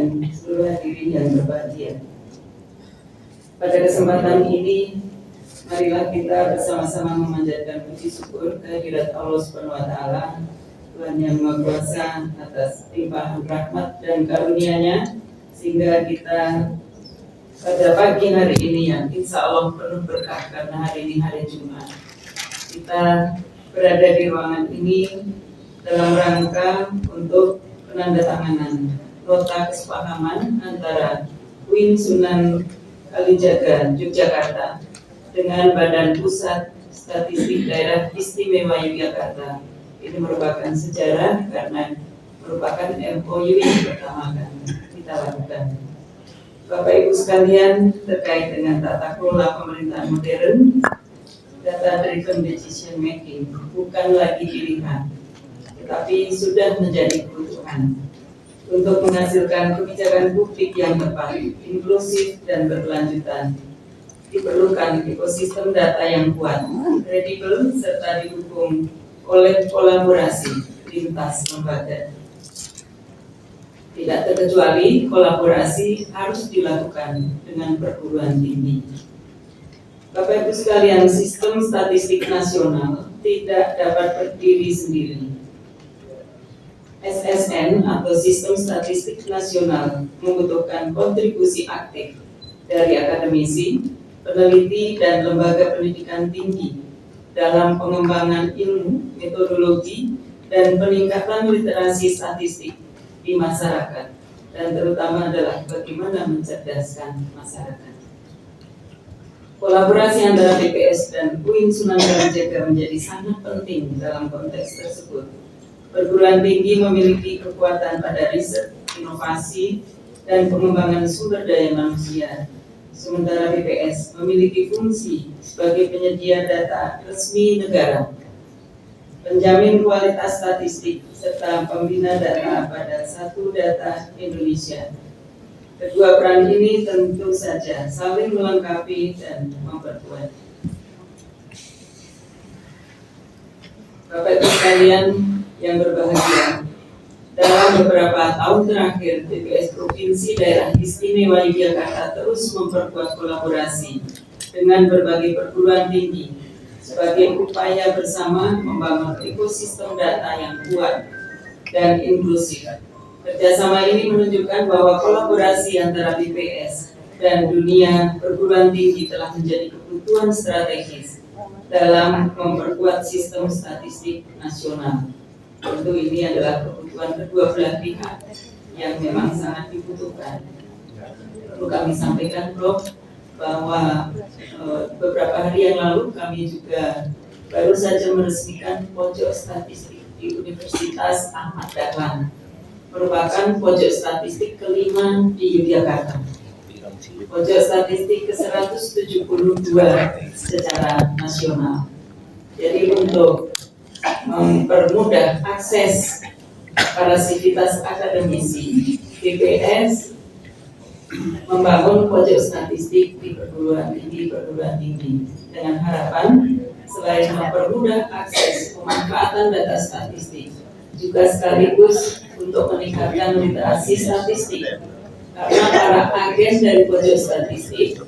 dan seluruh hadirin yang berbahagia. Pada kesempatan ini, marilah kita bersama-sama memanjatkan puji syukur kehadirat Allah Subhanahu wa Ta'ala, Tuhan yang Maha Kuasa, atas limpahan rahmat dan karunia-Nya, sehingga kita pada pagi hari ini yang insya Allah penuh berkah karena hari ini hari Jumat. Kita berada di ruangan ini dalam rangka untuk penandatanganan nota kesepahaman antara UIN Sunan Kalijaga Yogyakarta dengan Badan Pusat Statistik Daerah Istimewa Yogyakarta. Ini merupakan sejarah karena merupakan MOU yang pertama kali kita lakukan. Bapak Ibu sekalian, terkait dengan tata kelola pemerintahan modern, data driven decision making bukan lagi pilihan, tetapi sudah menjadi kebutuhan untuk menghasilkan kebijakan publik yang tepat, inklusif dan berkelanjutan. Diperlukan ekosistem data yang kuat, kredibel, serta didukung oleh kolaborasi lintas lembaga. Tidak terkecuali kolaborasi harus dilakukan dengan perguruan tinggi. Bapak Ibu sekalian, sistem statistik nasional tidak dapat berdiri sendiri. SSN atau Sistem Statistik Nasional membutuhkan kontribusi aktif dari akademisi, peneliti, dan lembaga pendidikan tinggi dalam pengembangan ilmu, metodologi, dan peningkatan literasi statistik di masyarakat, dan terutama adalah bagaimana mencerdaskan masyarakat. Kolaborasi antara BPS dan UIN Sunan Kalijaga menjadi sangat penting dalam konteks tersebut. Perguruan tinggi memiliki kekuatan pada riset, inovasi, dan pengembangan sumber daya manusia. Sementara BPS memiliki fungsi sebagai penyedia data resmi negara, penjamin kualitas statistik, serta pembina data pada satu data Indonesia. Kedua peran ini tentu saja saling melengkapi dan memperkuat. Bapak Ibu sekalian yang berbahagia, dalam beberapa tahun terakhir, BPS Provinsi Daerah Istimewa Yogyakarta terus memperkuat kolaborasi dengan berbagai perguruan tinggi sebagai upaya bersama membangun ekosistem data yang kuat dan inklusif. Kerjasama ini menunjukkan bahwa kolaborasi antara BPS dan dunia perguruan tinggi telah menjadi kebutuhan strategis dalam memperkuat sistem statistik nasional. Tentu ini adalah kebutuhan kedua belah pihak yang memang sangat dibutuhkan. Perlu kami sampaikan, Prof, bahwa beberapa hari yang lalu kami juga baru saja meresmikan pojok statistik di Universitas Ahmad Dahlan, merupakan pojok statistik kelima di Yogyakarta. Pojok statistik ke-172 secara nasional. Jadi untuk mempermudah akses para sivitas akademisi, BPS membangun pojok statistik di perguruan tinggi dengan harapan selain mempermudah akses pemanfaatan data statistik, juga sekaligus untuk meningkatkan literasi statistik. Karena para agen dari pojok statistik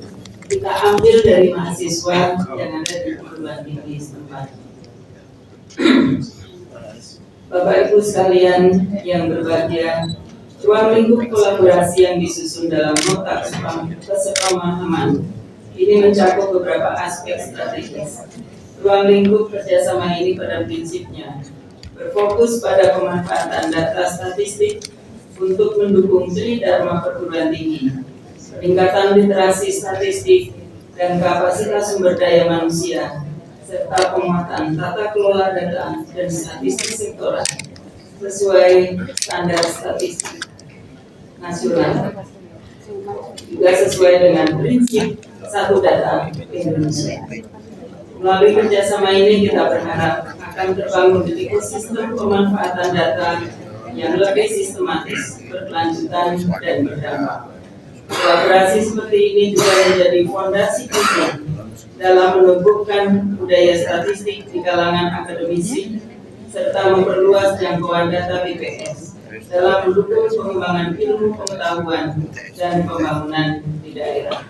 kita ambil dari mahasiswa yang ada di perguruan tinggi setempat. Bapak Ibu sekalian yang berbahagia, ruang lingkup kolaborasi yang disusun dalam nota kesepakaman ini mencakup beberapa aspek strategis. Ruang lingkup kerjasama ini pada prinsipnya berfokus pada pemanfaatan data statistik untuk mendukung tridharma perguruan tinggi, peningkatan literasi statistik dan kapasitas sumber daya manusia, serta penguatan tata kelola data dan statistik sektoral sesuai standar statistik nasional, juga sesuai dengan prinsip satu data Indonesia. Melalui kerjasama ini kita berharap akan terbangun ekosistem pemanfaatan data yang lebih sistematis, berkelanjutan, dan berdampak. Kolaborasi seperti ini juga menjadi fondasi penting dalam menumbuhkan budaya statistik di kalangan akademisi serta memperluas jangkauan data BPS dalam mendukung pengembangan ilmu pengetahuan dan pembangunan di daerah.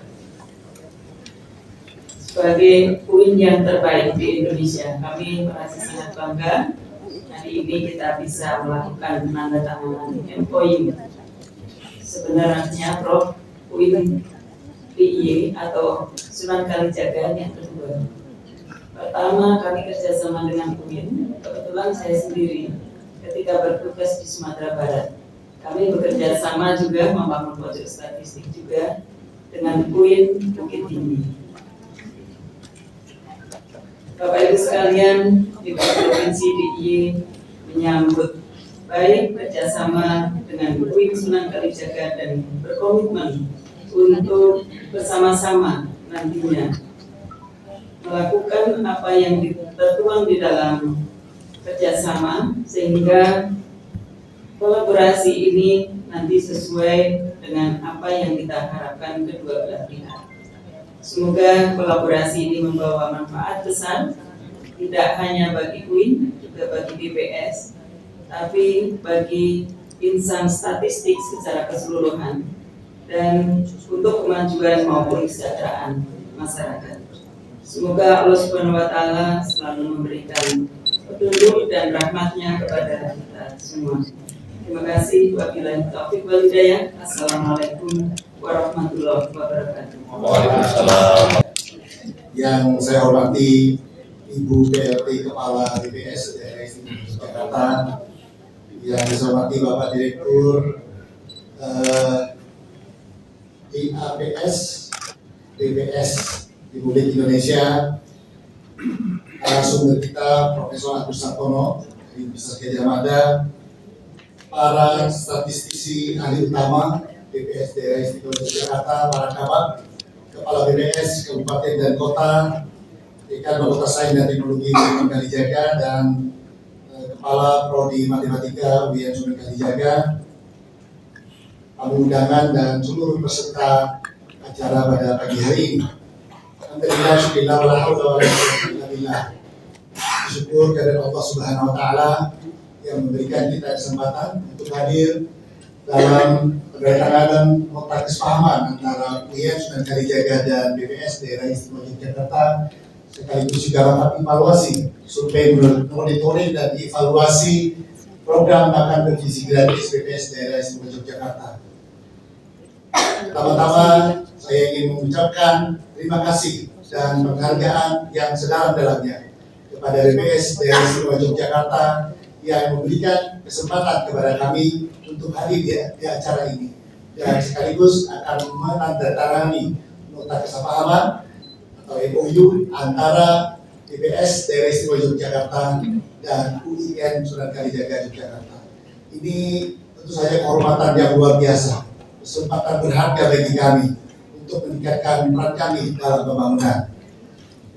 Sebagai UIN yang terbaik di Indonesia, kami merasa sangat bangga hari ini kita bisa melakukan penandatanganan MOU. Sebenarnya Prof, UIN DIY atau Sunan Kalijaga yang kedua. Pertama, kami kerjasama dengan UIN. Kebetulan saya sendiri ketika bertugas di Sumatera Barat, kami bekerja sama juga membangun pojok statistik juga dengan UIN Bukit Tinggi. Bapak Ibu sekalian, di Provinsi DIY menyambut baik kerjasama dengan UIN Sunan Kalijaga dan berkomitmen untuk bersama-sama nantinya melakukan apa yang tertuang di dalam kerjasama sehingga kolaborasi ini nanti sesuai dengan apa yang kita harapkan kedua belah pihak. Semoga kolaborasi ini membawa manfaat besar tidak hanya bagi UIN, juga bagi BPS, tapi bagi insan statistik secara keseluruhan dan untuk kemajuan maupun kesejahteraan masyarakat. Semoga Allah Subhanahu wa Ta'ala selalu memberikan petunjuk dan rahmatnya kepada kita semua. Terima kasih. Wabillahi taufiq wal hidayah. Assalamualaikum warahmatullahi wabarakatuh. Waalaikumsalam. Yang saya hormati Ibu PLT Kepala BPS daerah Istimewa Jakarta, yang saya hormati Bapak Direktur IAPS BPS Republik Indonesia, narasumber kita Profesor Agus Sartono dari Universitas Gadjah Mada, para statistisi ahli utama BPS daerah Istimewa Jakarta, para camat, kepala BPS kabupaten dan kota, dekan Fakultas Sains dan Teknologi Sunan Kalijaga, dan kepala prodi matematika UIN Sunan Kalijaga, tamu undangan dan seluruh peserta acara pada pagi hari ini. Alhamdulillah, syukurlah, wala haula wala quwwata illa billah. Syukur kepada Allah Subhanahu wa Ta'ala yang memberikan kita kesempatan untuk hadir dalam penandatanganan nota kesepahaman antara UIN Sunan Kalijaga dan BPS daerah Istimewa Yogyakarta, sekaligus juga rapat evaluasi, survei monitoring dan evaluasi program makan bergizi gratis BPS daerah Istimewa Yogyakarta. Pertama-tama saya ingin mengucapkan terima kasih dan penghargaan yang sedalam-dalamnya kepada BPS daerah Istimewa Yogyakarta yang memberikan kesempatan kepada kami untuk hadir di acara ini dan sekaligus akan menandatangani nota kesepahaman atau MOU antara BPS daerah Istimewa Yogyakarta dan UIN Sunan Kalijaga Yogyakarta. Ini tentu saja kehormatan yang luar biasa, kesempatan berharga bagi kami untuk meningkatkan peran kami dalam pembangunan.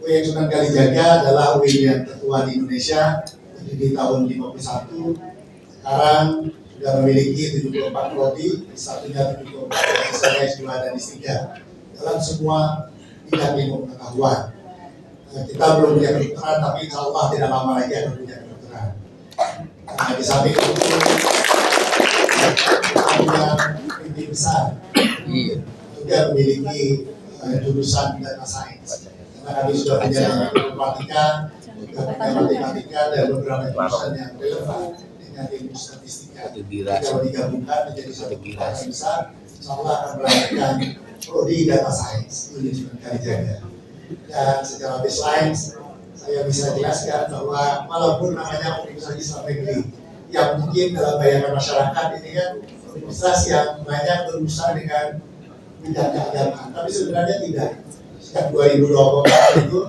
UIN Sunan Kalijaga adalah UIN yang tertua di Indonesia, di tahun 51, sekarang sudah memiliki 74 prodi, satunya 74 S2 dan S3 dalam semua bidang ilmu pengetahuan. Kita belum punya kedokteran, tapi insya Allah tidak lama lagi akan punya kedokteran. Di samping itu, kita punya mimpi besar juga memiliki jurusan data science. Karena kami sudah punya informatika, juga punya matematika, dan beberapa jurusan yang relevan dengan ilmu statistika. Kalau digabungkan menjadi satu jurusan yang besar, insya Allah akan melahirkan prodi data science di Sunan Kalijaga. Dan secara baseline saya bisa jelaskan bahwa walaupun namanya Universitas Islam Negeri yang mungkin dalam bayangan masyarakat ini kan universitas yang banyak berurusan dengan bidang keagamaan, tapi sebenarnya tidak. Sejak 2024 itu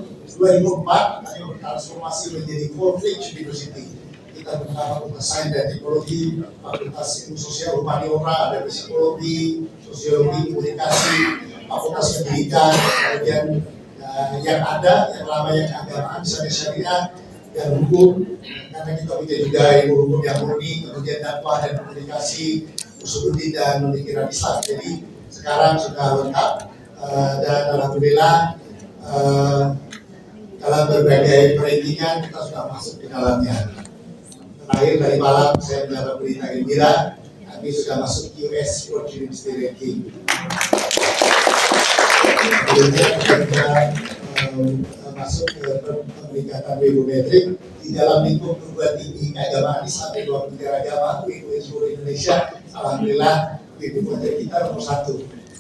2004 kami bertransformasi menjadi full-fledged university. Kita buka Fakultas Sains dan Teknologi, Fakultas Ilmu Sosial Humaniora, ada psikologi, sosiologi, komunikasi, Fakultas Pendidikan, kemudian yang ada yang namanya keagamaan, misalnya syariah dan hukum, karena kita punya juga ilmu hukum yang murni, kemudian dakwah dan komunikasi, usuluddin dan pemikiran Islam. Jadi sekarang sudah lengkap dan alhamdulillah dalam berbagai perankingan kita sudah masuk di dalamnya. Terakhir tadi malam saya mendapat berita gembira, kami sudah masuk US World University Ranking. Kemudian kita masuk ke peningkatan bibliometrik di dalam lingkup perguruan tinggi keagamaan Islam di 23 agama di seluruh Indonesia. Alhamdulillah bibliometrik kita nomor 1.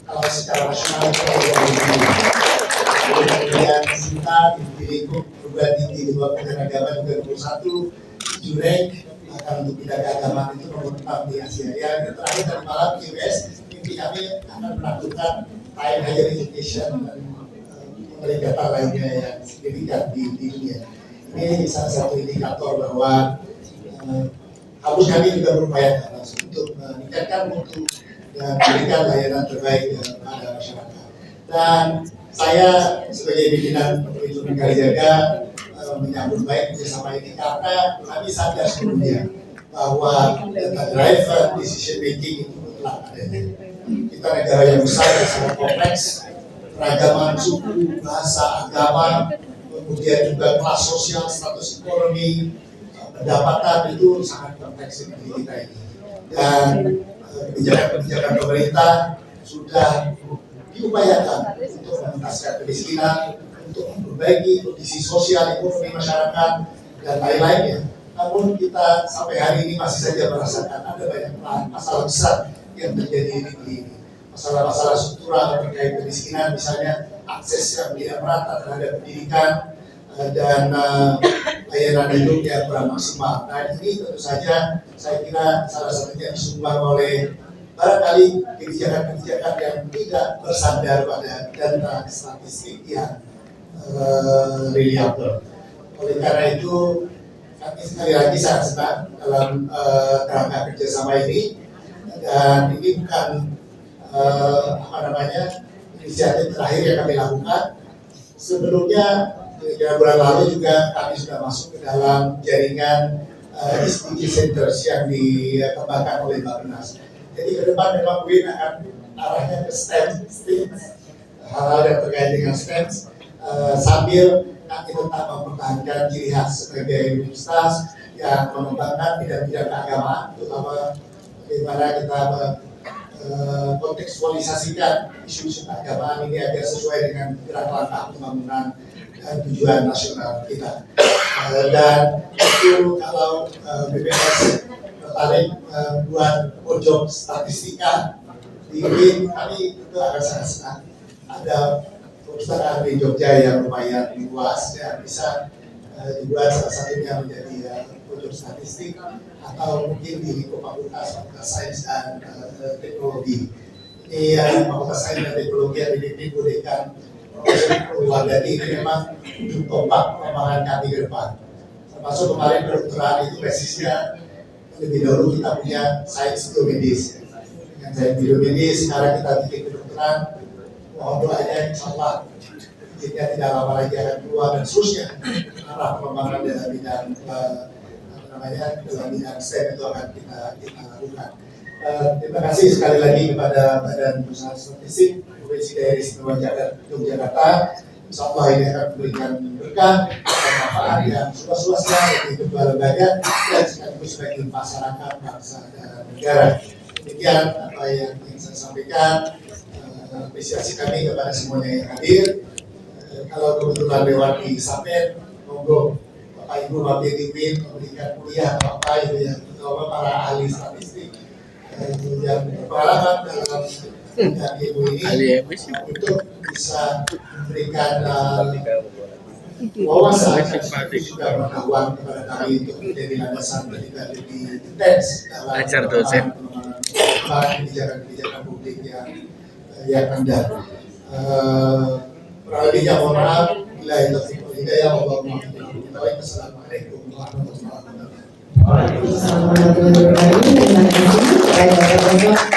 Kalau secara nasional kita kemudian kita di lingkup perguruan tinggi di 23 agama juga nomor 1. Jurek akan untuk bidang keagamaan itu nomor 6 di Asia. Yang terakhir tadi malam US, mimpi kami akan melakukan time higher education dan peningkatan lainnya yang signifikan di dunia. Ini salah satu indikator bahwa kampus kami juga berupaya untuk meningkatkan mutu dan memberikan layanan terbaik kepada masyarakat. Dan saya sebagai pimpinan Perhimpunan Kalijaga menyambut baik kerjasama ini karena kami sadar sepenuhnya bahwa data driven decision making itu mutlak adanya. Kita negara yang besar yang sangat kompleks, keragaman suku, bahasa, agama, kemudian juga kelas sosial, status ekonomi, pendapatan itu sangat kompleks di negeri kita ini. Dan kebijakan-kebijakan pemerintah sudah diupayakan untuk mengentaskan kemiskinan, untuk memperbaiki kondisi sosial ekonomi masyarakat dan lain-lainnya. Namun kita sampai hari ini masih saja merasakan ada banyak masalah besar yang terjadi di negeri ini. Masalah-masalah struktural terkait kemiskinan, misalnya akses yang tidak merata terhadap pendidikan dan layanan hidup yang kurang maksimal. Nah ini tentu saja saya kira salah satunya disumbang oleh barangkali kebijakan-kebijakan yang tidak bersandar pada data statistik yang reliable. Oleh karena itu kami sekali lagi sangat senang dalam kerangka kerjasama ini, dan ini bukan inisiatif terakhir yang kami lakukan. Sebelumnya beberapa bulan lalu juga kami sudah masuk ke dalam jaringan SDG Centers yang dikembangkan oleh Bappenas. Jadi ke depan memang UIN akan arahnya ke STEM, hal-hal yang terkait dengan STEM, sambil kami tetap mempertahankan ciri khas sebagai universitas yang mengembangkan bidang-bidang keagamaan, terutama bagaimana kita kontekstualisasikan isu-isu keagamaan ini agar sesuai dengan gerak langkah pembangunan tujuan nasional kita. Dan itu kalau BPS tertarik buat pojok statistika di UIN, kami itu akan sangat senang. Ada perpustakaan di Jogja yang lumayan luas dan bisa dibuat salah satunya menjadi pojok statistik, atau mungkin di Fakultas Sains dan Teknologi. Ini Fakultas Sains dan Teknologi yang diberikan Profesor Wardani ini memang untuk tombak pengembangan kami ke depan. Termasuk kemarin kedokteran itu basisnya lebih dahulu kita punya sains biomedis. Dengan sains biomedis sekarang kita bikin kedokteran. Mohon doanya insya Allah jika tidak lama lagi akan keluar dan seterusnya arah pengembangan dalam bidang dalam bidang STEM itu akan kita lakukan. Terima kasih sekali lagi kepada Badan Pusat Statistik Provinsi Daerah Istimewa Yogyakarta. Insya Allah ini akan memberikan berkah dan manfaat yang seluas-luasnya bagi kedua lembaga dan sekaligus bagi masyarakat, bangsa dan negara. Demikian apa yang ingin saya sampaikan. Apresiasi kami kepada semuanya yang hadir. Kalau kebetulan lewat di Samen, monggo Bapak Ibu mampir di UIN memberikan kuliah apa itu yang terutama para ahli statistik yang berpengalaman dalam bidang ilmu ini untuk bisa memberikan wawasan dan juga pengetahuan kepada kami untuk menjadi landasan ketika lebih intens dalam kebijakan-kebijakan publik yang anda. Kurang mohon maaf. Bila itu hidayah Allah. Assalamualaikum warahmatullahi wabarakatuh.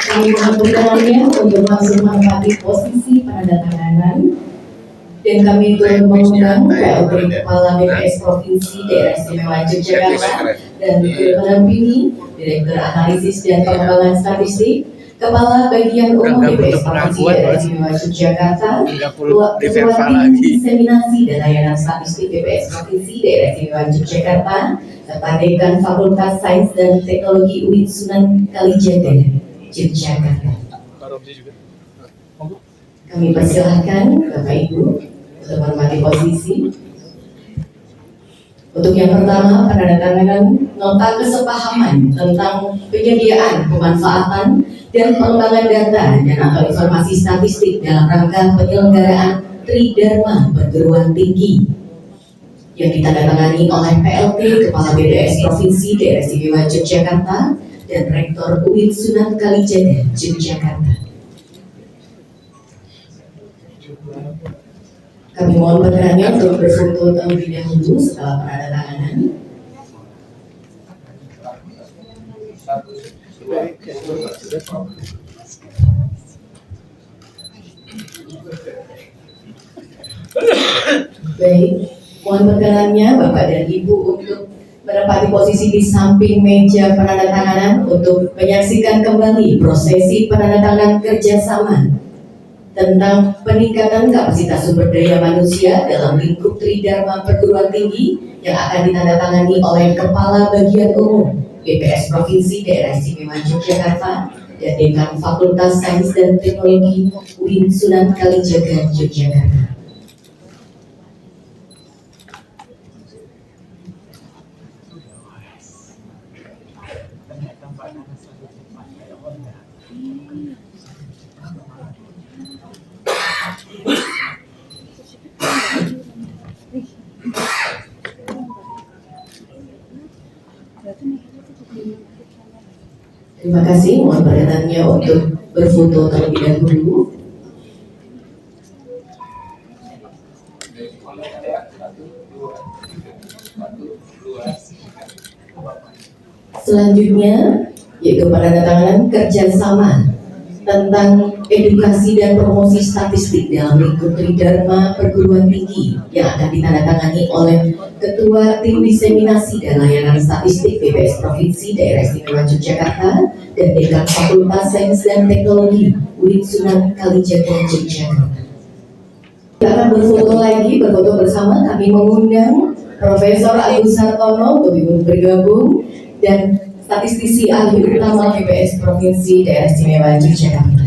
Kami mengumpulkannya untuk langsung menempati posisi pada tangan, dan kami turut mengundang PLT Kepala BPS Provinsi Daerah Istimewa Yogyakarta dan mendampingi Direktur Analisis dan Pengembangan Statistik Kepala Bagian Umum Nggak BPS butuh Provinsi pengakuan, Daerah Bos. Istimewa Yogyakarta, Nggak perlu Ketua diversa Tim lagi. Diseminasi dan Layanan Statistik BPS Provinsi Daerah Istimewa Yogyakarta, serta Dekan Fakultas Sains dan Teknologi UIN Sunan Kalijaga, Yogyakarta. Kami persilahkan Bapak Ibu untuk menempati posisi. Untuk yang pertama, penandatanganan nota kesepahaman tentang penyediaan, pemanfaatan, dan pengembangan data dan atau informasi statistik dalam rangka penyelenggaraan Tridharma Perguruan Tinggi yang ditandatangani oleh PLT Kepala BPS Provinsi Daerah Istimewa Yogyakarta dan Rektor UIN Sunan Kalijaga, Yogyakarta. Kami mohon berkenan untuk berfoto terlebih dahulu setelah penandatanganan. Baik, mohon berkenannya Bapak dan Ibu untuk menempati posisi di samping meja penandatanganan untuk menyaksikan kembali prosesi penandatanganan kerjasama tentang peningkatan kapasitas sumber daya manusia dalam lingkup Tridharma Perguruan Tinggi yang akan ditandatangani oleh Kepala Bagian Umum BPS Provinsi Daerah Istimewa Yogyakarta dan Dekan Fakultas Sains dan Teknologi UIN Sunan Kalijaga, Yogyakarta. Terima kasih, mohon perkenannya untuk berfoto terlebih dahulu. Selanjutnya, yaitu penandatanganan kerjasama tentang edukasi dan promosi statistik dalam lingkup Tridharma Perguruan Tinggi yang akan ditandatangani oleh Ketua Tim Diseminasi dan Layanan Statistik BPS Provinsi Daerah Istimewa Yogyakarta dan Dekan Fakultas Sains dan Teknologi UIN Sunan Kalijaga, Yogyakarta. Kita akan berfoto lagi, berfoto bersama. Kami mengundang Profesor Agus Sartono untuk bergabung dan statistisi ahli utama BPS Provinsi Daerah Istimewa Yogyakarta.